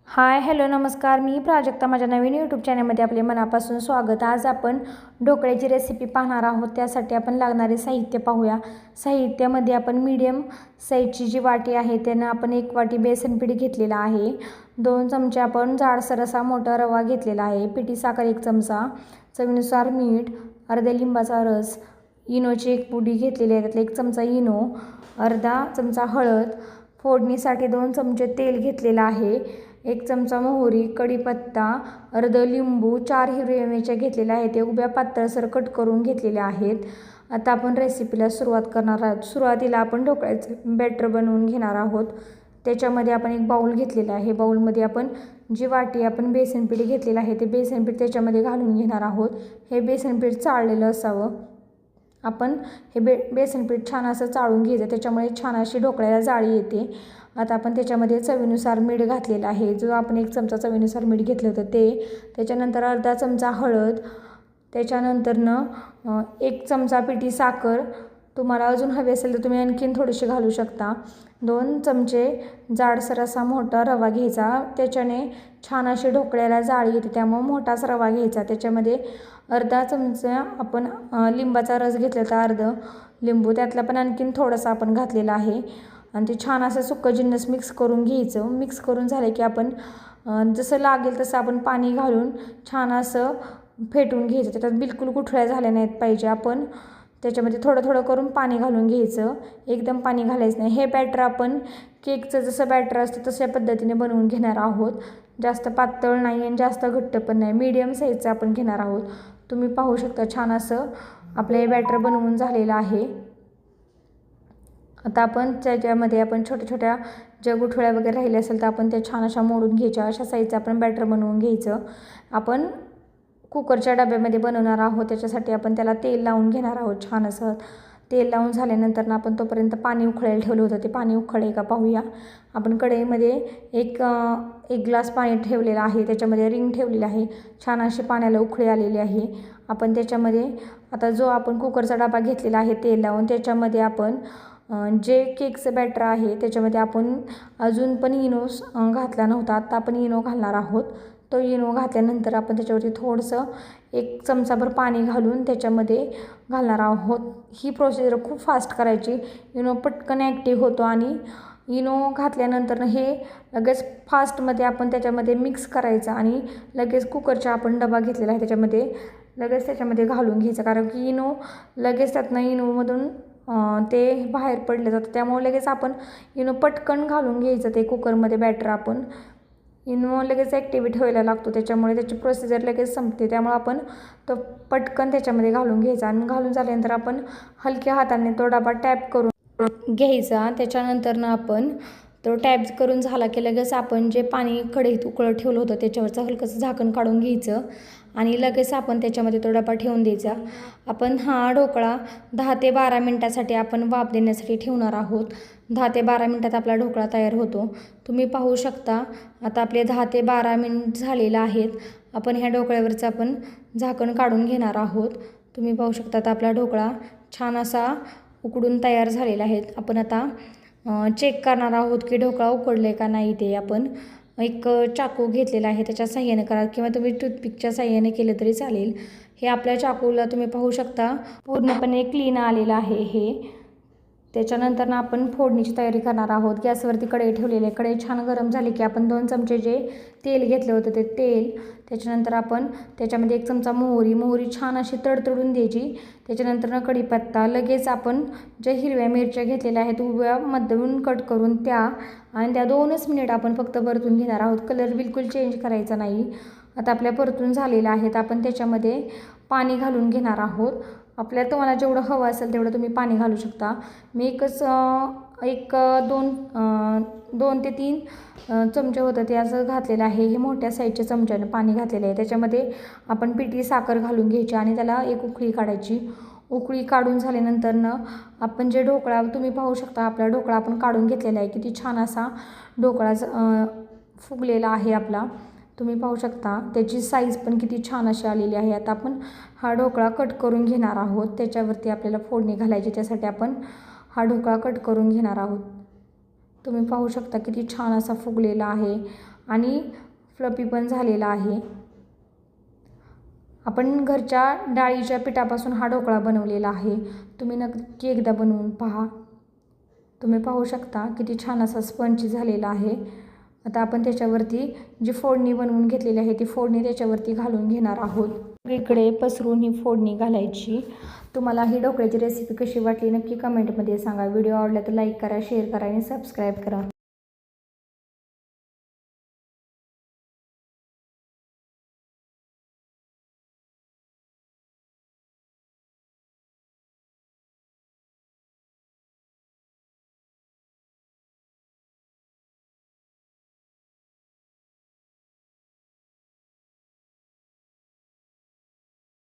Hi hello नमस्कार, मी प्राजक्ता. माझ्या नवीन YouTube चॅनलमध्ये आपले मनापासून स्वागत. आज आपण ढोकळ्याची रेसिपी पाहणार आहोत. त्यासाठी आपण लागणारे साहित्य पाहूया. साहित्यामध्ये आपण मीडियम साईजची जी वाटी आहे त्यानं आपण 1 वाटी बेसन पीठ घेतलेला आहे. 2 चमचे आपण जाडसर असा मोठा रवा घेतलेला आहे. पिठी साखर 1 चमचा, चवीनुसार मीठ, अर्ध्या लिंबाचा रस, इनोची 1 पुडी घेतलेली आहे, त्यातला 1 चमचा इनो, अर्धा चमचा हळद, फोडणीसाठी 2 चमचे तेल घेतलेलं आहे, 1 चमचा मोहरी, कढीपत्ता, अर्धं लिंबू, 4 हिरव्या मिरच्या घेतलेल्या आहेत. ते उभ्या पातळसर कट करून घेतलेल्या आहेत. आता आपण रेसिपीला सुरुवात करणार आहोत. सुरुवातीला आपण ढोकळ्याचं बॅटर बनवून घेणार आहोत. त्याच्यामध्ये आपण 1 बाउल घेतलेला आहे. बाउलमध्ये आपण जी वाटी आपण बेसन पीठ घेतलेलं आहे ते बेसन पीठ त्याच्यामध्ये घालून घेणार आहोत. हे बेसन पीठ चाळलेलं असावं. आपण हे बेसन पीठ छान असं चाळून घ्यायचं, त्याच्यामुळे छान अशी ढोकळ्याला जाळी येते. आता आपण त्याच्यामध्ये चवीनुसार मीठ घातलेलं आहे. जो आपण 1 चमचा चवीनुसार मीठ घेतलं होतं ते, त्याच्यानंतर अर्धा चमचा हळद, त्याच्यानंतरनं 1 चमचा पिठी साखर, तुम्हाला अजून हवे असेल तर तुम्ही आणखीन थोडीशी घालू शकता. 2 चमचे जाडसर असा मोठा रवा घ्यायचा, त्याच्याने छान अशी ढोकळ्याला जाळी येते, त्यामुळे मोठाच रवा घ्यायचा. त्याच्यामध्ये अर्धा चमचा आपण लिंबाचा रस घेतला तर अर्धं लिंबू, त्यातला पण आणखीन थोडंसं आपण घातलेलं आहे. आणि ते छान असं सुक्कं जिन्नस मिक्स करून घ्यायचं. मिक्स करून झालं की आपण जसं लागेल तसं आपण पाणी घालून छान असं फेटून घ्यायचं. त्याच्यात बिलकुल गुठळ्या झाल्या नाहीत पाहिजे. आपण त्याच्यामध्ये थोडं थोडं करून पाणी घालून घ्यायचं, एकदम पाणी घालायचं नाही. हे बॅटर आपण केकचं जसं बॅटर असतं तशा पद्धतीने बनवून घेणार आहोत. जास्त पातळ नाही आणि जास्त घट्ट पण नाही, मीडियम साईजचं आपण घेणार आहोत. तुम्ही पाहू शकता छान असं आपलं हे बॅटर बनवून झालेलं आहे. आता आपण त्याच्यामध्ये आपण छोट्या छोट्या ज्या गुठळ्या वगैरे राहिल्या असेल तर आपण त्या छान अशा मोडून घ्यायच्या. अशा साईजचं आपण बॅटर बनवून घ्यायचं. आपण कुकरच्या डब्यामध्ये बनवणार आहोत, त्याच्यासाठी आपण त्याला तेल लावून घेणार आहोत. छान असं तेल लावून झाल्यानंतर आपण तोपर्यंत पाणी उकळायला ठेवलं होतं, ते पाणी उकळले का पाहूया. आपण कढईमध्ये एक ग्लास पाणी ठेवलेलं आहे, त्याच्यामध्ये रिंग ठेवलेली आहे. छान अशी पाण्याला उकळी आलेली आहे. आपण त्याच्यामध्ये आता जो आपण कुकरचा डबा घेतलेला आहे तेल लावून, त्याच्यामध्ये आपण जे केकचं बॅटर आहे त्याच्यामध्ये आपण अजून पण इनो घातला नव्हता, आता आपण इनो घालणार आहोत. तो इनो घातल्यानंतर आपण त्याच्यावरती थोडंसं 1 चमचाभर पाणी घालून त्याच्यामध्ये घालणार आहोत. ही प्रोसिजर खूप फास्ट करायची. इनो पटकन ॲक्टिव्ह होतो आणि इनो घातल्यानंतर हे लगेच फास्टमध्ये आपण त्याच्यामध्ये मिक्स करायचं आणि लगेच कुकरचा आपण डबा घेतलेला आहे त्याच्यामध्ये घालून घ्यायचं. कारण की इनो लगेच त्यातनं इनोमधून ते बाहेर पडलं जातं, त्यामुळे लगेच आपण इनो पटकन घालून घ्यायचं. ते कुकरमध्ये बॅटर आपण इनो लगेच ॲक्टिव्हेट व्हायला लागतो, त्याच्यामुळे त्याची प्रोसिजर लगेच संपते. त्यामुळे आपण तो पटकन त्याच्यामध्ये घालून घ्यायचा आणि घालून झाल्यानंतर आपण हलक्या हाताने तो डबा टॅप करून घ्यायचा. त्याच्यानंतरनं आपण तो टॅप करून झाला की लगेच आपण जे पाणी कढईत उकळत ठेवलं होतं त्याच्यावरचं हलकंसं झाकण काढून घ्यायचं आणि लगेच आपण त्याच्यामध्ये तो डबा ठेवून द्यायचा. आपण हा ढोकळा 10 ते 12 मिनटासाठी आपण वाफ देण्यासाठी ठेवणार आहोत. 10 ते 12 मिनटात आपला ढोकळा तयार होतो. तुम्ही पाहू शकता आता आपले 10 ते 12 मिनिट झालेलं आहेत. आपण ह्या ढोकळ्यावरचं आपण झाकण काढून घेणार आहोत. तुम्ही पाहू शकता आता आपला ढोकळा छान असा उकडून तयार झालेला आहे. आपण आता चेक करणार आहोत की ढोकळा उकडला आहे का नाही. ते आपण एक चाकू घेतलेला आहे, त्याच्या साह्याने करा किंवा तुम्ही टूथपिकच्या साह्याने केलं तरी चालेल. हे आपल्या चाकूला तुम्ही पाहू शकता पूर्णपणे क्लीन आलेलं आहे हे. त्याच्यानंतर आपण फोडणीची तयारी करणार आहोत. गॅसवरती कढई ठेवलेली आहे. कढई छान गरम झाली की आपण 2 चमचे जे तेल घेतलं होतं ते तेल, त्याच्यानंतर आपण त्याच्यामध्ये 1 चमचा मोहरी छान अशी तडतडून द्यायची. त्याच्यानंतर कढीपत्ता, लगेच आपण ज्या हिरव्या मिरच्या घेतलेल्या आहेत उभ्या मधून कट करून त्या, आणि त्या 2च मिनिट आपण फक्त परतून घेणार आहोत. कलर बिलकुल चेंज करायचा नाही. आता आपल्या परतून झालेल्या आहेत. आपण त्याच्यामध्ये पाणी घालून घेणार आहोत. आपल्याला तुम्हाला जेवढं हवं असेल तेवढं तुम्ही पाणी घालू शकता. मी 2 ते 3 चमचे होतं ते असं घातलेलं आहे. हे मोठ्या साईजच्या चमच्यानं पाणी घातलेलं आहे. त्याच्यामध्ये आपण पिठी साखर घालून घ्यायची आणि त्याला 1 उकळी काढायची. उकळी काढून झाल्यानंतरनं आपण जे ढोकळा तुम्ही पाहू शकता आपला ढोकळा आपण काढून घेतलेला आहे. किती छान असा ढोकळा फुगलेला आहे आपला. तुम्ही पाहू शकता त्याची साईज पण किती छान अशी आलेली आहे. आता आपण हा ढोकळा कट करून घेणार आहोत. त्याच्यावरती आपल्याला फोडणी घालायची, त्यासाठी आपण हा ढोकळा कट करून घेणार आहोत. तुम्ही पाहू शकता किती छान असा फुगलेला आहे आणि फ्लफी पण झालेला आहे. आपण घरच्या डाळीच्या पिठापासून हा ढोकळा बनवलेला आहे. तुम्ही नक्की एकदा बनवून पहा. तुम्ही पाहू शकता किती छान असा स्पंजी झालेला आहे. आता आपण त्याच्यावरती जी फोडणी बनवून घेतलेली आहे ती फोडणी त्याच्यावरती घालून घेणार आहोत. इकडे पसरून ही फोडणी घालायची. तुम्हाला ही ढोकळ्याची रेसिपी कशी वाटली नक्की कमेंटमध्ये सांगा. व्हिडिओ आवडला तर लाईक करा, शेअर करा आणि सबस्क्राईब करा.